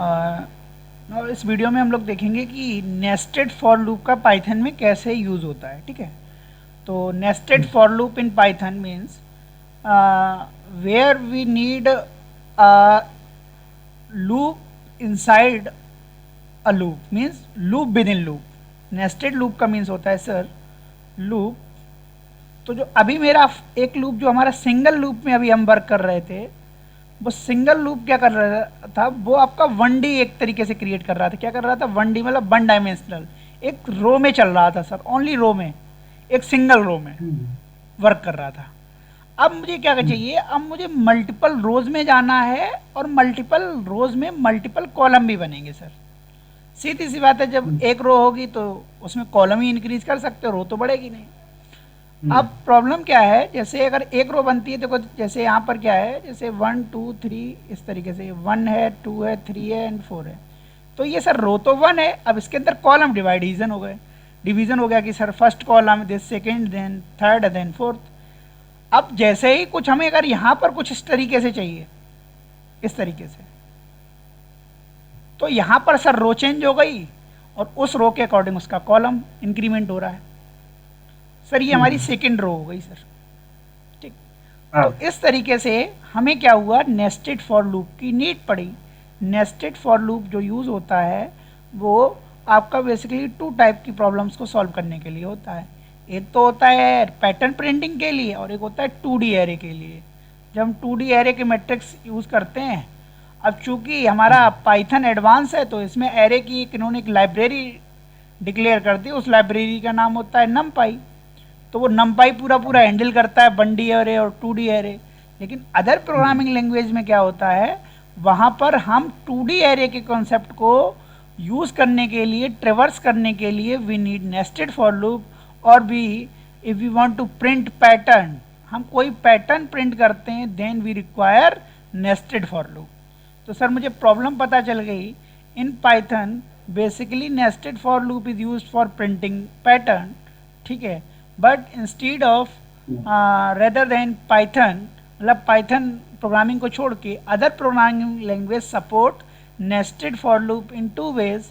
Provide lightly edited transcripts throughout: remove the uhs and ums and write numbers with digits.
और इस वीडियो में हम लोग देखेंगे कि नेस्टेड फॉर लूप का पाइथन में कैसे यूज़ होता है। ठीक है, तो nested for loop in Python means where we need loop inside a loop, means loop within loop. Nested loop का मीन्स होता है सर लूप। तो जो अभी मेरा एक लूप जो हमारा सिंगल लूप में अभी हम वर्क कर रहे थे, वो सिंगल लूप क्या कर रहा था, वो आपका 1D एक तरीके से क्रिएट कर रहा था। क्या कर रहा था? 1D मतलब 1 डायमेंशनल, एक रो में चल रहा था सर, ओनली रो में, एक सिंगल रो में वर्क कर रहा था। अब मुझे क्या चाहिए? अब मुझे मल्टीपल रोज में जाना है और मल्टीपल रोज में मल्टीपल कॉलम भी बनेंगे सर। सीधी सी बात है, जब एक रो होगी तो उसमें कॉलम ही इंक्रीज कर सकते हो, रो तो बढ़ेगी नहीं। अब प्रॉब्लम क्या है, जैसे अगर एक रो बनती है तो जैसे यहाँ पर क्या है, जैसे 1 2 3 इस तरीके से 1 है, 2 है, 3 है एंड 4 है। तो ये सर रो तो 1 है, अब इसके अंदर कॉलम डिवाइडेशन हो गए, डिवीजन हो गया कि sir first column, this second, then third, then fourth. अब जैसे ही कुछ हमें अगर यहाँ पर कुछ इस तरीके से चाहिए, इस तरीके से, तो यहाँ पर सर रो चेंज हो गई और उस रो के अकॉर्डिंग उसका कॉलम इंक्रीमेंट हो रहा है सर। ये हमारी सेकेंड रो हो गई सर। ठीक, तो इस तरीके से हमें क्या हुआ, नेस्टेड फॉर लूप की नीड पड़ी। नेस्टेड फॉर लूप जो यूज़ होता है वो आपका बेसिकली 2 टाइप की प्रॉब्लम्स को सॉल्व करने के लिए होता है। एक तो होता है पैटर्न प्रिंटिंग के लिए और एक होता है 2D एरे के लिए। जब हम 2D एरे के मैट्रिक्स यूज़ करते हैं, अब चूंकि हमारा पाइथन एडवांस है तो इसमें एरे की इन्होंने एक लाइब्रेरी डिक्लेयर कर दी, उस लाइब्रेरी का नाम होता है नमपाई। तो वो नमपाई पूरा हैंडल करता है 1D एरे और 2D एरे। लेकिन अदर प्रोग्रामिंग लैंग्वेज में क्या होता है, वहाँ पर हम 2D एरे के कॉन्सेप्ट को यूज़ करने के लिए, ट्रेवर्स करने के लिए we need nested for loop, और भी if we want to print pattern, हम कोई पैटर्न प्रिंट करते हैं, then we require nested for loop. तो सर मुझे प्रॉब्लम पता चल गई, in Python basically nested for loop is use for printing pattern. ठीक है, but instead of rather than Python, मतलब पाइथन प्रोग्रामिंग को छोड़ के other programming language support nested for loop in 2 ways,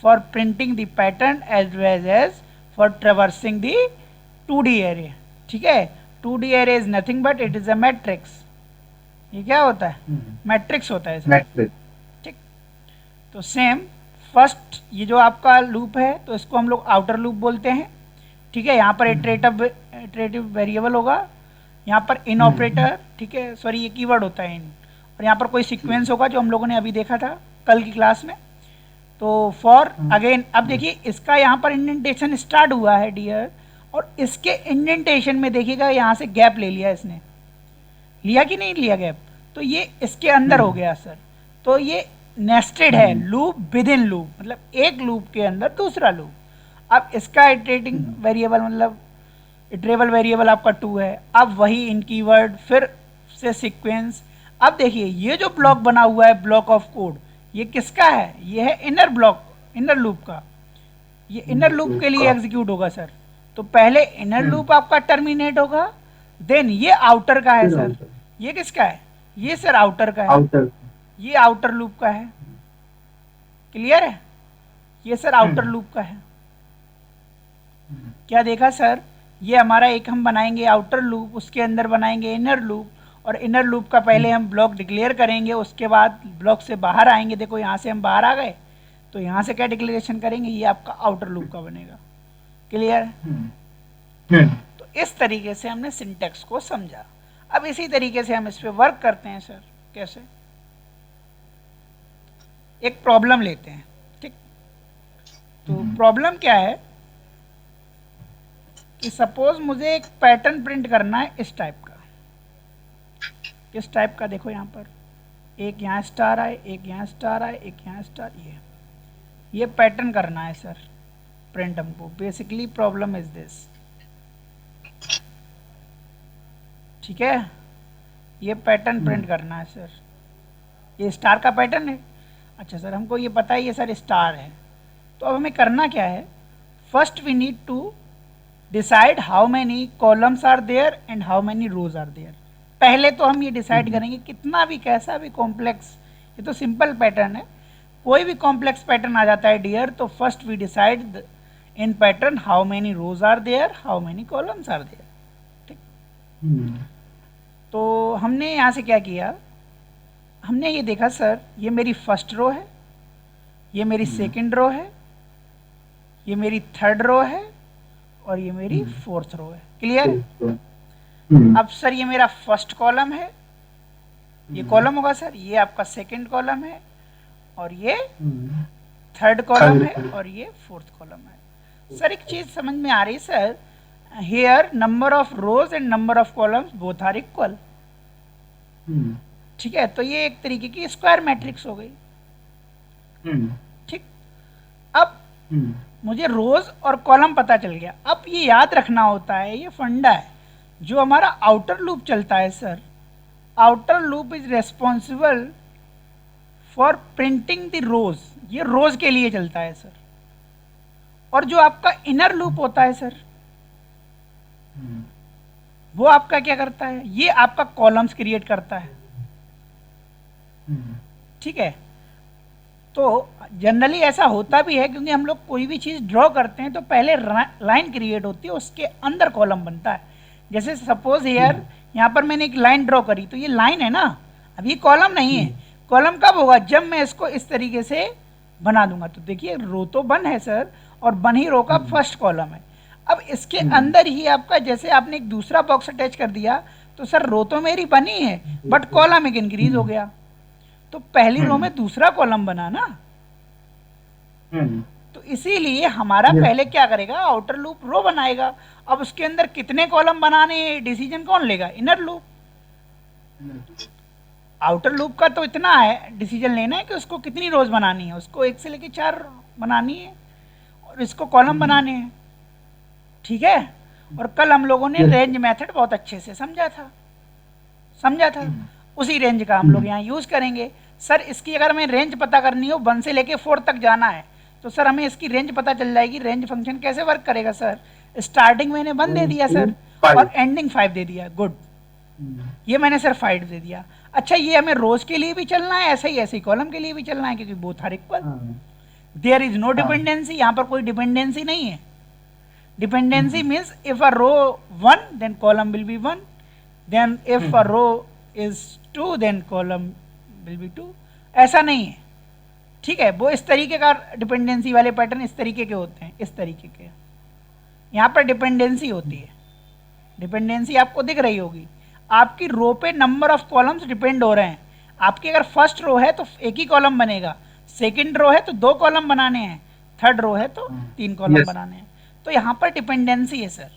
for printing the pattern as well as for traversing the 2D array. ठीक है, 2D array is nothing but it is a matrix. ये क्या होता है? Matrix होता है इसमें। ठीक, तो सेम फर्स्ट ये जो आपका लूप है तो इसको हम लोग आउटर लूप बोलते हैं। ठीक है, यहाँ पर इटरेटिव वेरिएबल होगा, यहाँ पर इन ऑपरेटर, ठीक है, सॉरी ये कीवर्ड होता है इन, और यहाँ पर कोई सीक्वेंस होगा जो हम लोगों ने अभी देखा था कल की क्लास में। तो फॉर अगेन, अब देखिए इसका यहाँ पर इंडेंटेशन स्टार्ट हुआ है डियर, और इसके इंडेंटेशन में देखिएगा यहाँ से गैप ले लिया इसने, लिया कि नहीं लिया गैप, तो ये इसके अंदर हो गया सर। तो ये नेस्टेड है, लूप विद इन लूप, मतलब एक लूप के अंदर दूसरा लूप। अब इसका इटरेटिंग वेरिएबल मतलब इटरेबल वेरिएबल आपका 2 है। अब वही इन कीवर्ड फिर से सीक्वेंस। अब देखिए ये जो ब्लॉक बना हुआ है, ब्लॉक ऑफ कोड, ये किसका है? ये है इनर ब्लॉक, इनर लूप का। ये इनर लूप के लिए एग्जीक्यूट होगा सर। तो पहले इनर लूप आपका टर्मिनेट होगा, देन ये आउटर का है सर। ये किसका है? ये सर आउटर का है, ये आउटर लूप का है। क्लियर है? ये सर आउटर लूप का है। क्या देखा सर? ये हमारा एक हम बनाएंगे आउटर लूप, उसके अंदर बनाएंगे इनर लूप, और इनर लूप का पहले हम ब्लॉक डिक्लेयर करेंगे, उसके बाद ब्लॉक से बाहर आएंगे। देखो यहाँ से हम बाहर आ गए, तो यहाँ से क्या डिक्लेरेशन करेंगे, ये आपका आउटर लूप का बनेगा। क्लियर है? तो इस तरीके से हमने सिंटेक्स को समझा। अब इसी तरीके से हम इस पर वर्क करते हैं सर। कैसे? एक प्रॉब्लम लेते हैं। ठीक, तो प्रॉब्लम क्या है कि सपोज मुझे एक पैटर्न प्रिंट करना है इस टाइप का। किस टाइप का? देखो यहाँ पर एक यहाँ स्टार आए, एक यहाँ स्टार आए, एक यहाँ स्टार, ये पैटर्न करना है सर प्रिंट हमको। Basically problem is this. ठीक है, ये पैटर्न प्रिंट करना है सर। ये स्टार का पैटर्न है। अच्छा सर, हमको ये पता है ये सर स्टार है। तो अब हमें करना क्या है? First we need to decide how many columns are there and how many rows are there. पहले तो हम ये डिसाइड करेंगे, कितना भी कैसा भी कॉम्प्लेक्स, ये तो सिंपल पैटर्न है, कोई भी कॉम्प्लेक्स पैटर्न आ जाता है डियर, तो first we decide in pattern how many rows are there, how many columns are there. ठीक, तो हमने यहाँ से क्या किया, हमने ये देखा सर ये मेरी फर्स्ट रो है, ये मेरी सेकंड रो है, ये मेरी थर्ड रो है, और ये मेरी फोर्थ रो है। क्लियर? अब सर ये मेरा फर्स्ट कॉलम है, ये कॉलम होगा सर, ये आपका सेकंड कॉलम है, और ये थर्ड कॉलम है, और ये फोर्थ कॉलम है। सर एक चीज समझ में आ रही sir, here number of rows and number of columns both are equal. ठीक है, तो ये एक तरीके की स्क्वायर मैट्रिक्स हो गई। ठीक, अब मुझे रोज और कॉलम पता चल गया। अब ये याद रखना होता है, ये फंडा है, जो हमारा आउटर लूप चलता है sir, outer loop is responsible for printing the rows, ये रोज के लिए चलता है सर। और जो आपका इनर लूप होता है सर, वो आपका क्या करता है, ये आपका कॉलम्स क्रिएट करता है। ठीक है, तो जनरली ऐसा होता भी है, क्योंकि हम लोग कोई भी चीज़ ड्रॉ करते हैं तो पहले लाइन क्रिएट होती है, उसके अंदर कॉलम बनता है। जैसे सपोज हियर यहाँ पर मैंने एक लाइन ड्रॉ करी, तो ये लाइन है ना, अब ये कॉलम नहीं है। कॉलम कब होगा, जब मैं इसको इस तरीके से बना दूंगा। तो देखिए रो तो बन है सर, और बन ही रो का फर्स्ट कॉलम है। अब इसके अंदर ही आपका, जैसे आपने एक दूसरा बॉक्स अटैच कर दिया, तो सर रो तो मेरी बनी है, बट कॉलम एक इंक्रीज हो गया, तो पहली रो में दूसरा कॉलम बना ना। तो इसीलिए हमारा पहले क्या करेगा, आउटर लूप रो बनाएगा। अब उसके अंदर कितने कॉलम बनाने डिसीजन कौन लेगा, इनर लूप। आउटर लूप का तो इतना है डिसीजन लेना है कि उसको कितनी रोज बनानी है, उसको 1 से लेके 4 बनानी है, और इसको कॉलम बनाने हैं। ठीक है, और कल हम लोगों ने रेंज मेथड बहुत अच्छे से समझा था, उसी रेंज का हम लोग यहाँ यूज करेंगे। सर इसकी अगर हमें रेंज पता करनी हो, 1 से लेके 4 तक जाना है, तो सर हमें इसकी रेंज पता चल जाएगी। रेंज फंक्शन कैसे वर्क करेगा सर, स्टार्टिंग मैंने 1 दे दिया सर, और एंडिंग 5 दे दिया। गुड, ये मैंने सर 5 दे दिया। अच्छा, ये हमें रोज के लिए भी चलना है, ऐसे ही कॉलम के लिए भी चलना है, क्योंकि both are equal. There is no dependency, यहाँ पर कोई डिपेंडेंसी नहीं है। Dependency means if a row 1 then column will be 1, then if a row is 2 then column will be 2, ऐसा नहीं है। ठीक है, वो इस तरीके का डिपेंडेंसी वाले पैटर्न इस तरीके के होते हैं, इस तरीके के। यहाँ पर डिपेंडेंसी होती है, डिपेंडेंसी आपको दिख रही होगी। आपकी रो पे नंबर ऑफ कॉलम्स डिपेंड हो रहे हैं। आपकी अगर फर्स्ट रो है तो एक ही कॉलम बनेगा, सेकंड रो है तो 2 कॉलम बनाने हैं, थर्ड रो है तो 3 कॉलम बनाने हैं। तो यहाँ पर डिपेंडेंसी है सर,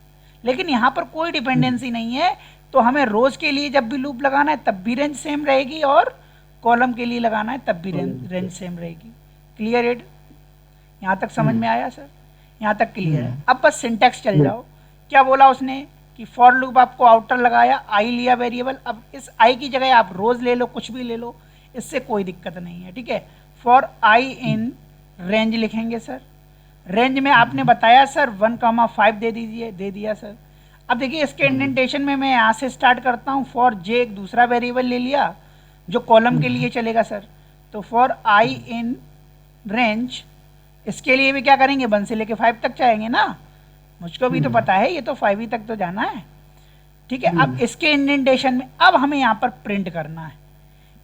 लेकिन यहाँ पर कोई डिपेंडेंसी नहीं है। तो हमें रोज के लिए जब भी लूप लगाना है तब भी रेंज सेम रहेगी, और कॉलम के लिए लगाना है तब भी रेंज सेम रहेगी। क्लियर है? यहाँ तक समझ में आया सर? यहाँ तक क्लियर है? अब बस सिंटैक्स चल जाओ। क्या बोला उसने कि फॉर लूप आपको आउटर लगाया, आई लिया वेरिएबल। अब इस आई की जगह आप रोज ले लो, कुछ भी ले लो, इससे कोई दिक्कत नहीं है। ठीक है, फॉर आई इन रेंज लिखेंगे सर। रेंज में आपने बताया सर 1,5 दे दीजिए, दे दिया सर। अब देखिए इसके इंडेंटेशन में मैं यहाँ से स्टार्ट करता हूँ। फॉर जे एक दूसरा वेरिएबल ले लिया जो कॉलम के लिए चलेगा सर। तो फॉर आई इन रेंज, इसके लिए भी क्या करेंगे, 1 से लेके 5 तक जाएंगे ना। मुझको भी तो पता है, ये तो 5 ही तक तो जाना है। ठीक है, अब इसके इंडेंटेशन में अब हमें यहाँ पर प्रिंट करना है,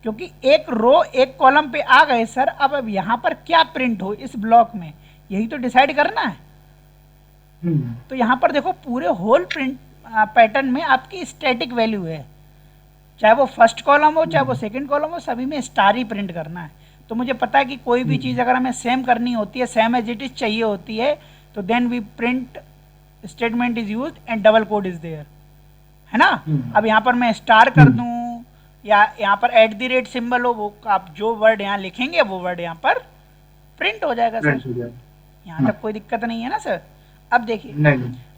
क्योंकि एक रो एक कॉलम पे आ गए सर। अब यहाँ पर क्या प्रिंट हो इस ब्लॉक में, यही तो डिसाइड करना है। तो यहाँ पर देखो पूरे होल प्रिंट पैटर्न में आपकी स्टैटिक वैल्यू है, चाहे वो फर्स्ट कॉलम हो चाहे वो सेकंड कॉलम हो, सभी में स्टार ही प्रिंट करना है। तो मुझे पता है कि कोई भी चीज़ अगर हमें सेम करनी होती है, सेम एज इट इज चाहिए होती है, तो then we print statement is used and double quote is there, है ना। अब यहाँ पर मैं स्टार कर दूँ या यहाँ पर @ सिंबल हो, वो आप जो वर्ड यहाँ लिखेंगे वो वर्ड यहाँ पर प्रिंट हो जाएगा सर। यहाँ तक कोई दिक्कत नहीं है ना सर। अब देखिए,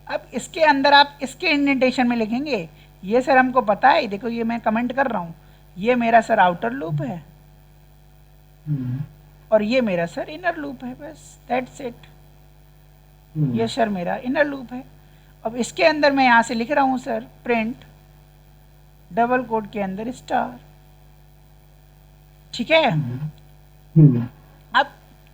अब इसके अंदर आप इसके इंडेंटेशन में लिखेंगे। ये सर हमको पता है, देखो ये मैं कमेंट कर रहा हूँ, ये मेरा सर आउटर लूप है और ये मेरा सर इनर लूप है, बस दैट्स इट। ये सर मेरा इनर लूप है। अब इसके अंदर मैं यहाँ से लिख रहा हूँ सर प्रिंट डबल कोड के अंदर स्टार। ठीक है,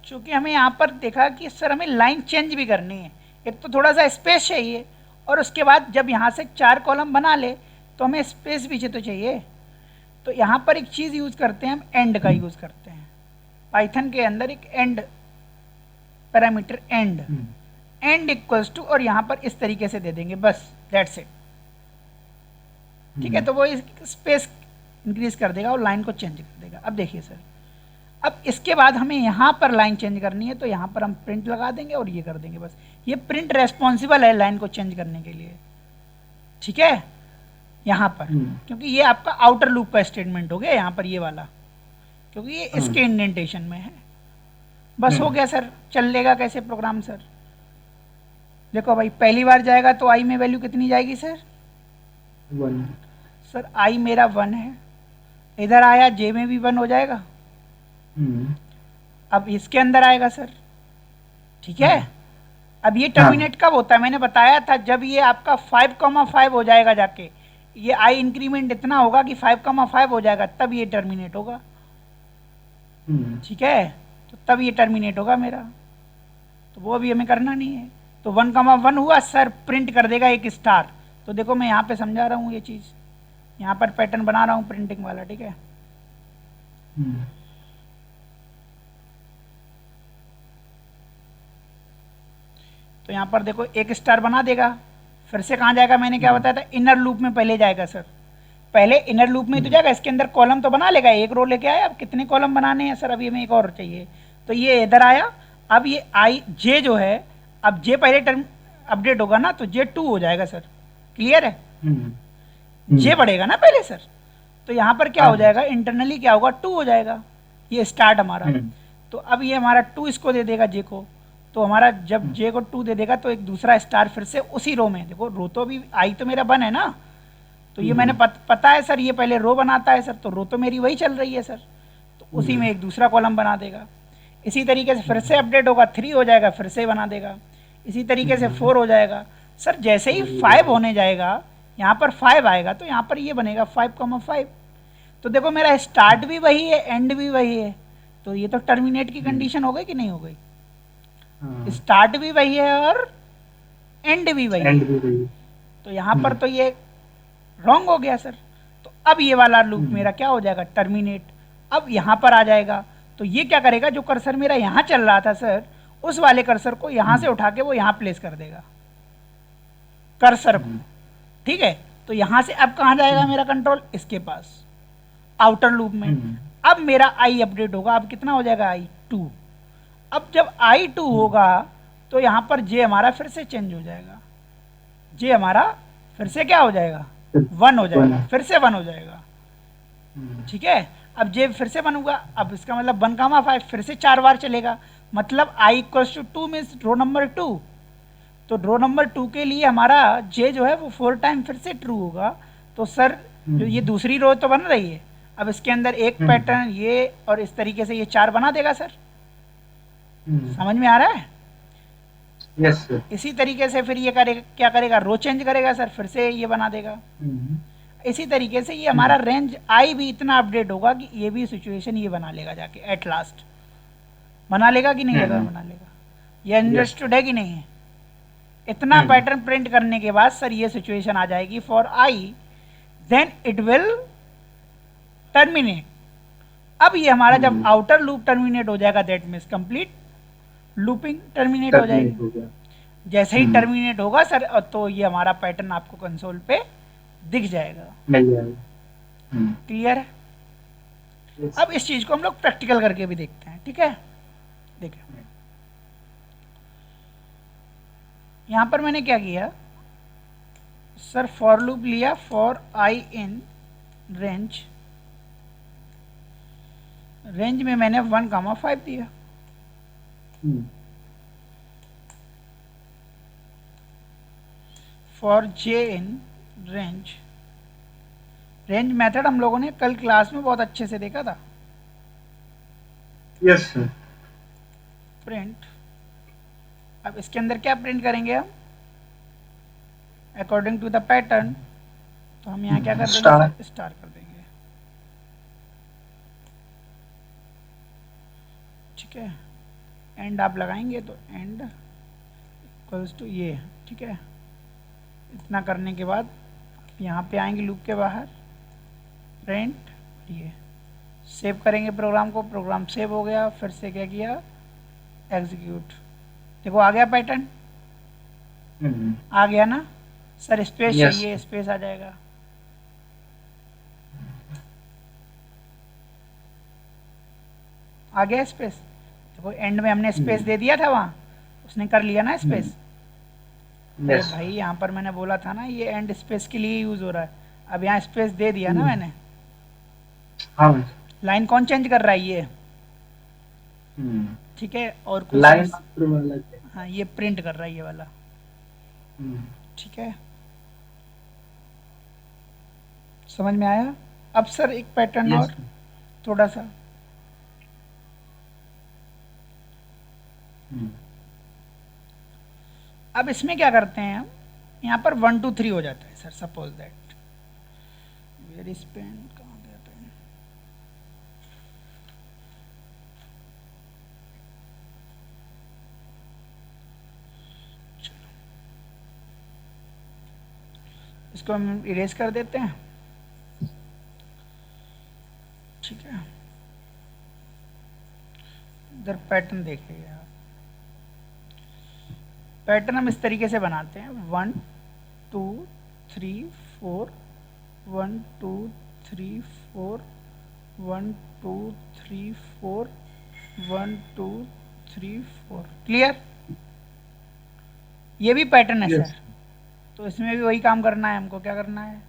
चूंकि हमें यहाँ पर देखा कि सर हमें लाइन चेंज भी करनी है, एक तो थोड़ा सा स्पेस चाहिए और उसके बाद जब यहाँ से 4 कॉलम बना ले तो हमें स्पेस भी तो चाहिए। तो यहाँ पर एक चीज़ यूज़ करते हैं, हम एंड का यूज़ करते हैं। पाइथन के अंदर एक end parameter end equals to, और यहाँ पर इस तरीके से दे देंगे, बस दैट्स इट। ठीक है, तो वो स्पेस इंक्रीज कर देगा और लाइन को चेंज कर देगा। अब देखिए सर, अब इसके बाद हमें यहाँ पर लाइन चेंज करनी है, तो यहाँ पर हम प्रिंट लगा देंगे और ये कर देंगे, बस ये प्रिंट रेस्पॉन्सिबल है लाइन को चेंज करने के लिए। ठीक है, यहाँ पर क्योंकि ये आपका आउटर लूप का स्टेटमेंट हो गया यहाँ पर ये वाला, क्योंकि ये इसके इंडेंटेशन में है। बस हो गया सर। चल लेगा कैसे प्रोग्राम सर? देखो भाई, पहली बार जाएगा तो आई में वैल्यू कितनी जाएगी सर? 1। सर आई मेरा 1 है, इधर आया जे में भी 1 हो जाएगा। अब इसके अंदर आएगा सर। ठीक है, अब ये टर्मिनेट कब होता है? मैंने बताया था जब ये आपका 5,5 हो जाएगा, जाके ये आई इंक्रीमेंट इतना होगा कि 5,5 हो जाएगा, तब ये टर्मिनेट होगा। ठीक है, तो तब ये टर्मिनेट होगा मेरा, तो वो अभी हमें करना नहीं है। तो 1,1 हुआ सर, प्रिंट कर देगा एक स्टार। तो देखो मैं यहाँ पे समझा रहा हूँ ये चीज़, यहाँ पर पैटर्न बना रहा हूँ प्रिंटिंग वाला। ठीक है, तो यहाँ पर देखो एक स्टार बना देगा, फिर से कहाँ जाएगा? मैंने क्या बताया था? इनर लूप में पहले जाएगा सर, पहले इनर लूप में तो जाएगा, इसके अंदर कॉलम तो बना लेगा, एक रो लेके आया। अब कितने कॉलम बनाने हैं सर? अभी हमें एक और चाहिए, तो ये इधर आया। अब ये आई जे जो है, अब जे पहले टर्म अपडेट होगा ना, तो जे 2 हो जाएगा सर। क्लियर है? जे बढ़ेगा ना पहले सर, तो यहाँ पर क्या हो जाएगा? इंटरनली क्या होगा? 2 हो जाएगा, ये स्टार्ट हमारा। तो अब ये हमारा 2 इसको दे देगा जे को, तो हमारा जब जे को 2 दे देगा तो एक दूसरा स्टार फिर से उसी रो में। देखो रो तो भी आई तो मेरा 1 है ना, तो ये मैंने पता है सर, ये पहले रो बनाता है सर, तो रो तो मेरी वही चल रही है सर, तो उसी में एक दूसरा कॉलम बना देगा। इसी तरीके से फिर से अपडेट होगा, 3 हो जाएगा, फिर से बना देगा। इसी तरीके से 4 हो जाएगा सर। जैसे ही 5 होने जाएगा, यहाँ पर 5 आएगा, तो यहाँ पर ये बनेगा 5,5। तो देखो मेरा स्टार्ट भी वही है, एंड भी वही है, तो ये तो टर्मिनेट की कंडीशन हो गई कि नहीं हो गई? स्टार्ट भी वही है और एंड भी वही है, तो यहाँ पर तो ये रॉन्ग हो गया सर। तो अब ये वाला लूप मेरा क्या हो जाएगा? टर्मिनेट। अब यहाँ पर आ जाएगा, तो ये क्या करेगा? जो कर्सर मेरा यहाँ चल रहा था सर, उस वाले कर्सर को यहाँ से उठा के वो यहाँ प्लेस कर देगा कर्सर को। ठीक है, तो यहाँ से अब कहाँ जाएगा मेरा कंट्रोल? इसके पास, आउटर लूप में। अब मेरा आई अपडेट होगा, अब कितना हो जाएगा? आई 2। अब जब आई 2 होगा तो यहाँ पर जे हमारा फिर से चेंज हो जाएगा, जे हमारा फिर से क्या हो जाएगा? 1 हो जाएगा, फिर से 1 हो जाएगा। ठीक है, अब जे फिर से 1 होगा, अब इसका मतलब 1,5 फिर से 4 बार चलेगा, मतलब I equals to 2 means row number 2। तो रो नंबर 2 के लिए हमारा जे जो है वो 4 टाइम फिर से ट्रू होगा। तो सर जो ये दूसरी रो तो बन रही है, अब इसके अंदर एक पैटर्न ये और इस तरीके से ये 4 बना देगा सर। समझ में आ रहा है? Yes sir. इसी तरीके से फिर ये करेगा, क्या करेगा? रो चेंज करेगा सर, फिर से ये बना देगा। इसी तरीके से ये हमारा रेंज आई भी इतना अपडेट होगा कि ये भी सिचुएशन ये बना लेगा जाके, एट लास्ट बना लेगा कि नहीं लेगा? बना लेगा। ये अंडरस्टूड है कि नहीं है? इतना पैटर्न प्रिंट करने के बाद सर ये सिचुएशन आ जाएगी for i, then it will terminate. अब ये हमारा जब आउटर लूप टर्मिनेट हो जाएगा, that means complete looping terminate हो जाएगी। जैसे ही टर्मिनेट होगा सर, तो ये हमारा पैटर्न आपको कंसोल पे दिख जाएगा। क्लियर है? अब इस चीज को हम लोग प्रैक्टिकल करके भी देखते हैं। ठीक है, देखिए यहां पर मैंने क्या किया सर, फॉर लूप लिया for I in range, range में मैंने 1,5 दिया। For j in range, range method हम लोगों ने कल क्लास में बहुत अच्छे से देखा था। Yes sir. प्रिंट, अब इसके अंदर क्या प्रिंट करेंगे हम? अकॉर्डिंग टू द पैटर्न, तो हम यहाँ क्या कर देंगे? स्टार कर देंगे। ठीक है, एंड आप लगाएंगे तो एंड इक्वल्स टू ये, ठीक है। इतना करने के बाद यहाँ पे आएंगे लूप के बाहर, प्रिंट, ये सेव करेंगे प्रोग्राम को, प्रोग्राम सेव हो गया, फिर से क्या किया, एग्जीक्यूट। देखो आ गया पैटर्न, आ गया ना सर। Space Yes. चाहिए, स्पेस आ जाएगा। आ गया स्पेस। देखो एंड में हमने स्पेस दे दिया था वहाँ, उसने कर लिया ना स्पेस। अरे Yes. भाई यहाँ पर मैंने बोला था ना ये एंड स्पेस के लिए यूज हो रहा है। अब यहाँ स्पेस दे दिया ना मैंने। हाँ। लाइन कौन चेंज कर रहा है, ये, ठीक है। और कुछ लाइन मास्टर वाला है। हाँ ये प्रिंट कर रहा है ये वाला, ठीक है। समझ में आया। अब सर एक पैटर्न Yes. और थोड़ा सा, अब इसमें क्या करते हैं हम, यहाँ पर 1 2 3 हो जाता है sir. Suppose that where is pen, कहाँ गया पेन, इसको हम इरेज कर देते हैं, ठीक है। इधर पैटर्न देखिए आप, पैटर्न हम इस तरीके से बनाते हैं 1 2 3 4, 1 2 3 4, 1 2 3 4, 1 2 3 4। क्लियर। ये भी पैटर्न है Yes. सर। तो इसमें भी वही काम करना है हमको। क्या करना है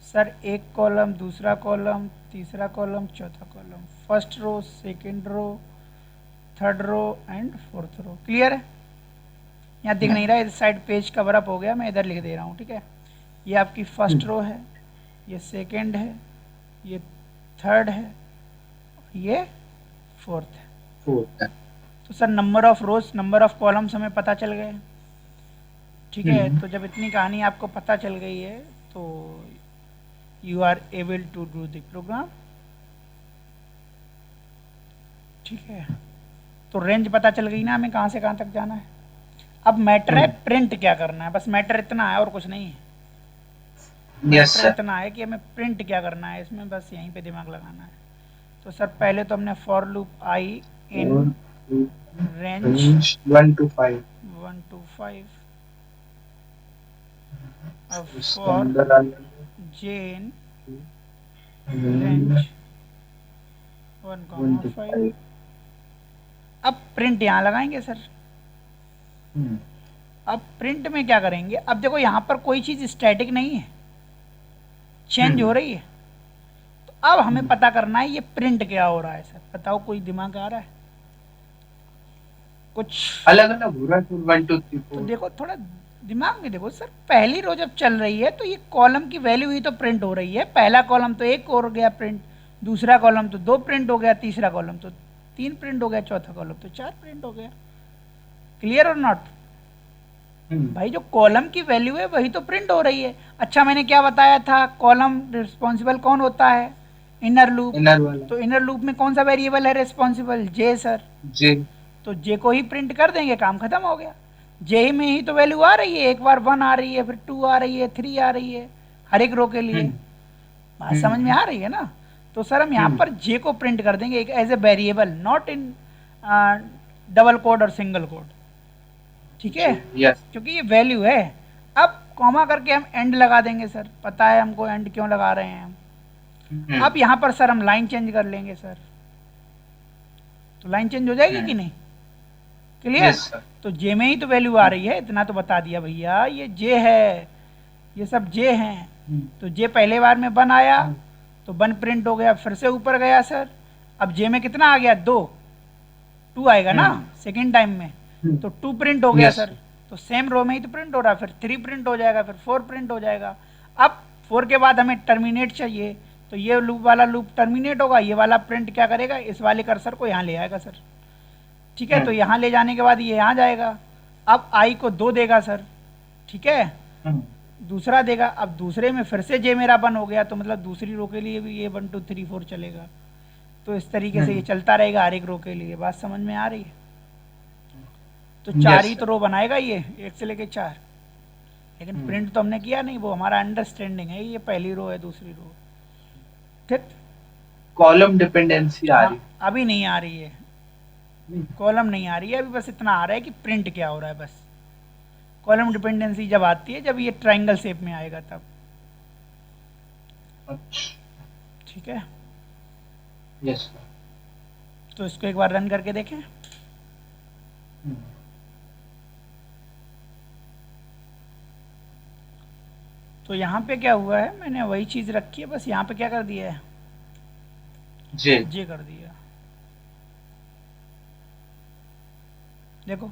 सर, एक कॉलम, दूसरा कॉलम, तीसरा कॉलम, चौथा column, first row, second row, third row and fourth row. Clear है। यहाँ दिख नहीं रहा है, इस साइड पेज कवर अप हो गया, मैं इधर लिख दे रहा हूँ, ठीक है। ये आपकी फर्स्ट रो है, ये सेकंड है, ये थर्ड है, ये फोर्थ है। तो sir number of rose, number of columns हमें पता चल गए, ठीक है। तो जब इतनी कहानी आपको पता चल गई है तो you are able to do the program, ठीक है। तो रेंज पता चल गई ना हमें कहाँ से कहाँ तक जाना है। अब मैटर है प्रिंट क्या करना है, बस मैटर इतना है और कुछ नहीं है। Yes, matter sir. इतना है कि हमें प्रिंट क्या करना है, इसमें बस यहीं पे दिमाग लगाना है। तो सर पहले तो हमने for loop I in range 1 to 5. 1 to 5, अब उसके फॉर अंदर आ जे इन रेंज रेंज 1 to 5। अब प्रिंट यहाँ लगाएंगे सर। अब प्रिंट में क्या करेंगे, अब देखो यहाँ पर कोई चीज़ स्टैटिक नहीं है, चेंज हो रही है। तो अब हमें पता करना है ये प्रिंट क्या हो रहा है सर। बताओ, कोई दिमाग आ रहा है कुछ? अलग अलग हो रहा है 1 2 3 तो 4. देखो थोड़ा दिमाग में देखो सर। पहली रो जब चल रही है तो ये कॉलम की वैल्यू ही तो प्रिंट हो रही है। पहला कॉलम तो 1 हो गया प्रिंट, दूसरा कॉलम तो 2 प्रिंट हो गया, तीसरा कॉलम तो 3 प्रिंट हो गया, चौथा कॉलम तो 4 प्रिंट हो गया। क्लियर और नॉट? भाई जो कॉलम की वैल्यू है वही तो प्रिंट हो रही है। अच्छा मैंने क्या बताया था, कॉलम रिस्पॉन्सिबल कौन होता है? Inner loop. इनर वाला तो इनर लूप में कौन सा वेरिएबल है रिस्पॉन्सिबल? जे सर। जे. तो जे को ही प्रिंट कर देंगे, काम खत्म हो गया। जे में ही तो वैल्यू आ रही है, एक बार 1 आ रही है, फिर 2 आ रही है, 3 आ रही है, हर एक रो के लिए। बात समझ में आ रही है ना? तो सर हम यहाँ पर जे को प्रिंट कर देंगे एक as a variable, not in double quote और सिंगल कोड, ठीक है। यस. क्योंकि ये वैल्यू है। अब कॉमा करके हम एंड लगा देंगे सर। पता है हमको एंड क्यों लगा रहे हैं हम। अब यहाँ पर सर हम लाइन चेंज कर लेंगे सर। तो लाइन चेंज हो जाएगी कि नहीं? क्लियर? Yes, sir. तो जे में ही तो वैल्यू आ रही है, इतना तो बता दिया भैया। ये जे है, ये सब जे हैं। तो जे पहले बार में 1 आया तो 1 प्रिंट हो गया, फिर से ऊपर गया सर। अब जे में कितना आ गया? 2 आएगा ना सेकेंड टाइम में, तो 2 प्रिंट हो गया Yes, सर। sir. तो सेम रो में ही तो प्रिंट हो रहा है। फिर 3 प्रिंट हो जाएगा, फिर 4 प्रिंट हो जाएगा। अब 4 के बाद हमें टर्मिनेट चाहिए, तो ये लूप वाला लूप टर्मिनेट होगा। ये वाला प्रिंट क्या करेगा, इस वाले कर्सर को यहाँ ले आएगा सर, ठीक है। तो यहाँ ले जाने के बाद ये यहाँ जाएगा। अब आई को 2 देगा सर, ठीक है, दूसरा देगा। अब दूसरे में फिर से जे मेरा 1 हो गया, तो मतलब दूसरी रो के लिए भी ये 1 2 3 4 चलेगा। तो इस तरीके से ये चलता रहेगा हर एक रो के लिए। बात समझ में आ रही है? तो चार Yes, ही तो sir. रो बनाएगा ये, एक से लेके चार। लेकिन प्रिंट तो हमने किया नहीं, वो हमारा अंडरस्टैंडिंग है, ये पहली रो है दूसरी रो। ठीक। कॉलम डिपेंडेंसी आ हाँ, रही अभी नहीं आ रही है, है। कॉलम नहीं आ रही है अभी, बस इतना आ रहा है कि प्रिंट क्या हो रहा है बस। कॉलम डिपेंडेंसी जब आती है जब ये ट्रायंगल शेप में आएगा तब। अच्छा, ठीक है, यस सर। तो इसको एक बार रन करके देखें। तो यहाँ पे क्या हुआ है, मैंने वही चीज़ रखी है, बस यहाँ पे क्या कर दिया है, जे। जे कर दिया। देखो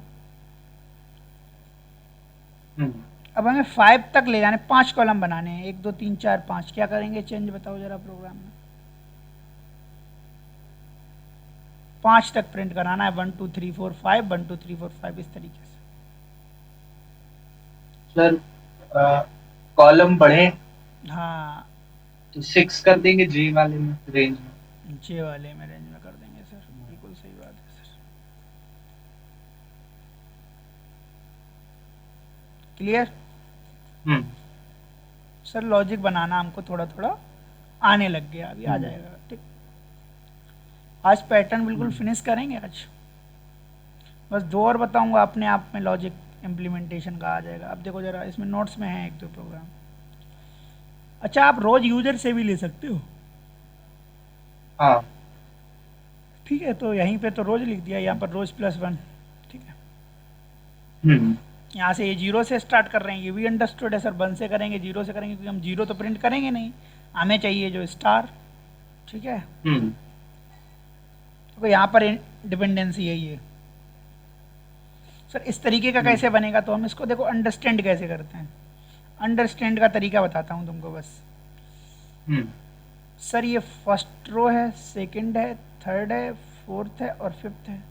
अब हमें 5 तक ले जाने, 5 कॉलम बनाने हैं, 1 2 3 4 5। क्या करेंगे चेंज, बताओ जरा प्रोग्राम में। 5 तक प्रिंट कराना है, 1 2 3 4 5, 1 2 3 4 5, इस तरीके से। सर कॉलम बढ़े हाँ, तो 6 कर देंगे जे वाले में, रेंज में। जे वाले में रेंज में कर देंगे सर, बिल्कुल सही बात है सर। क्लियर। हम्म सर लॉजिक बनाना हमको थोड़ा थोड़ा आने लग गया, अभी आ जाएगा। ठीक, आज पैटर्न बिल्कुल फिनिश करेंगे आज। बस 2 और बताऊंगा, अपने आप में लॉजिक इम्प्लीमेंटेशन का आ जाएगा। अब देखो जरा, इसमें नोट्स में है 1 2 प्रोग्राम। अच्छा, आप रोज यूजर से भी ले सकते हो। हाँ। ठीक है, तो यहीं पे तो रोज लिख दिया, यहाँ पर रोज +1। ठीक है, हम्म यहाँ से ये 0 से स्टार्ट कर रहे हैं, ये भी अंडरस्टूड है सर। 1 से करेंगे, 0 से करेंगे, क्योंकि हम 0 तो प्रिंट करेंगे नहीं, हमें चाहिए जो स्टार। ठीक है, हम्म तो यहाँ पर डिपेंडेंसी है ये। सर इस तरीके का कैसे बनेगा, तो हम इसको देखो अंडरस्टैंड कैसे करते हैं। अंडरस्टैंड का तरीका बताता हूँ तुमको बस। हम्म सर ये फर्स्ट रो है, सेकंड है, थर्ड है, फोर्थ है और फिफ्थ है।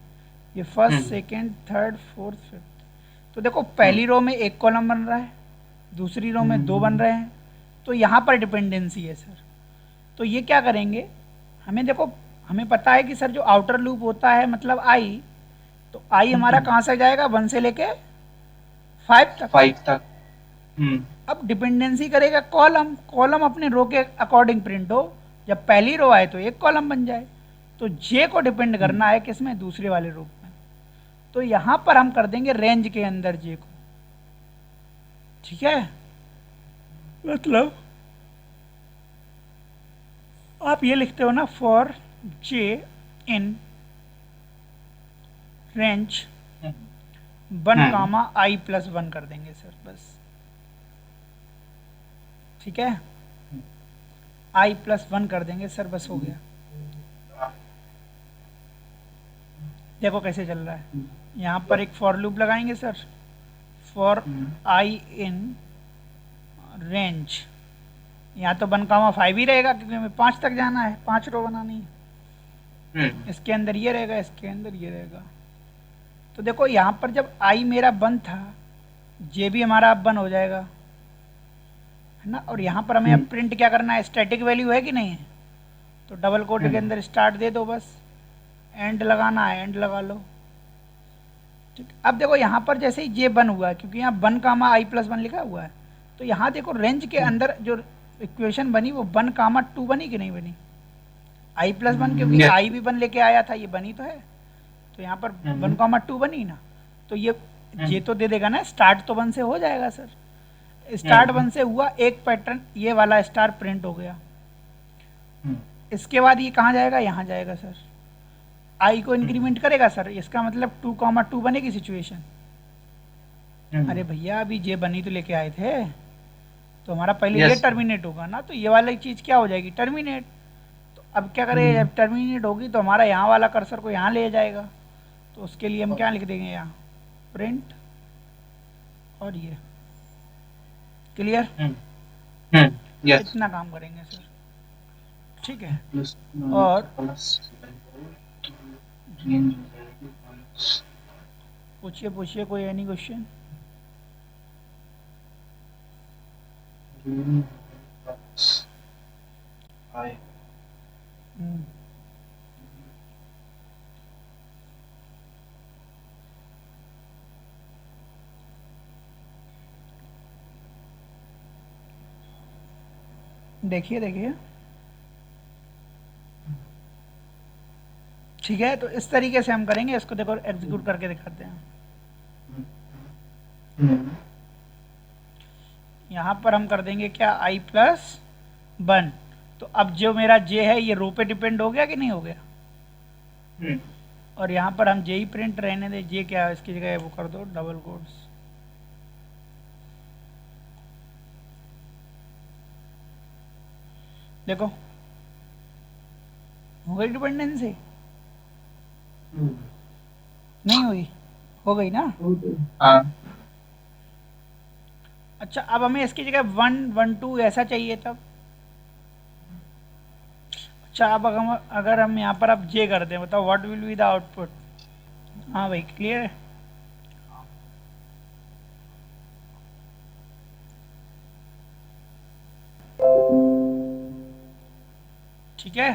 ये फर्स्ट हम्म सेकंड थर्ड फोर्थ फिफ्थ। तो देखो पहली रो में 1 कॉलम बन रहा है, दूसरी रो में 2 बन रहे हैं, तो यहाँ पर डिपेंडेंसी है सर। तो ये क्या करेंगे, हमें देखो, हमें पता है कि सर जो आउटर लूप होता है मतलब आई, तो आई हमारा कहाँ से जाएगा, 1 से लेके 5 तक। 5 तक। अब डिपेंडेंसी करेगा कॉलम, कॉलम अपने रो के अकॉर्डिंग प्रिंट हो। जब पहली रो आए तो 1 कॉलम बन जाए। तो जे को डिपेंड करना है किसमें, दूसरे वाले रूप में। तो यहां पर हम कर देंगे रेंज के अंदर जे को। ठीक है, मतलब आप ये लिखते हो ना, for j in range 1 comma i plus 1 कर देंगे सर बस। ठीक है, आई प्लस 1 कर देंगे सर, बस हो गया। देखो कैसे चल रहा है, यहाँ पर एक फॉर लूप लगाएंगे sir, for I in range, यहाँ तो 1 कामा 5 ही रहेगा, क्योंकि हमें 5 तक जाना है, 5 रो बनानी है। इसके अंदर ये रहेगा, इसके अंदर ये रहेगा। तो देखो यहाँ पर जब आई मेरा 1 था, जे भी हमारा अब 1 हो जाएगा, है ना। और यहाँ पर हमें अब प्रिंट क्या करना है, स्टैटिक वैल्यू है कि नहीं है, तो डबल कोट के अंदर स्टार्ट दे दो बस, एंड लगाना है एंड लगा लो। ठीक, अब देखो यहाँ पर जैसे ही जे 1 हुआ है, क्योंकि यहाँ 1 कामा आई प्लस 1 लिखा हुआ है, तो यहाँ देखो रेंज के अंदर जो इक्वेशन बनी वो 1 कामा 2 बनी कि नहीं बनी, आई प्लस 1, क्योंकि Yes. आई भी 1 लेके आया था, ये बनी तो है। तो यहाँ पर 1 कामा 2 बनी ना, तो ये जे तो दे देगा ना, स्टार्ट तो 1 से हो जाएगा सर। स्टार्ट 1 से हुआ, एक पैटर्न ये वाला स्टार प्रिंट हो गया। इसके बाद ये कहाँ जाएगा, यहाँ जाएगा सर। आई को इंक्रीमेंट करेगा सर, इसका मतलब 2 कामा 2 बनेगी सिचुएशन। अरे भैया अभी जे बनी तो लेके आए थे, तो हमारा पहले ये Yes. टर्मिनेट होगा ना, तो ये वाली चीज़ क्या हो जाएगी, टर्मिनेट। तो अब क्या करें, जब टर्मिनेट होगी तो हमारा यहाँ वाला कर्सर को यहाँ ले जाएगा, तो उसके लिए हम क्या लिख देंगे, यहाँ प्रिंट और ये। Clear, Yes. इतना काम करेंगे सर। ठीक है, Plus, और plus, range हो जाएगी पूछिए पूछिए, कोई एनी क्वेश्चन। plus I. देखिए देखिए, ठीक है, तो इस तरीके से हम करेंगे इसको। देखो एग्जीक्यूट करके दिखाते हैं। यहाँ पर हम कर देंगे क्या, i प्लस 1। तो अब जो मेरा j है ये रो पे डिपेंड हो गया कि नहीं हो गया। और यहाँ पर हम जे ही प्रिंट रहने दें, जे क्या है इसकी जगह वो कर दो डबल कोट्स। देखो हो गई डिपेंडेंसी, नहीं हुई, हो गई ना। हाँ अच्छा अब हमें इसकी जगह 1 1 2 ऐसा चाहिए तब। अच्छा अब अगर हम यहाँ पर अब जे कर दें, बताओ what will be the output. हाँ भाई क्लियर है। ठीक है।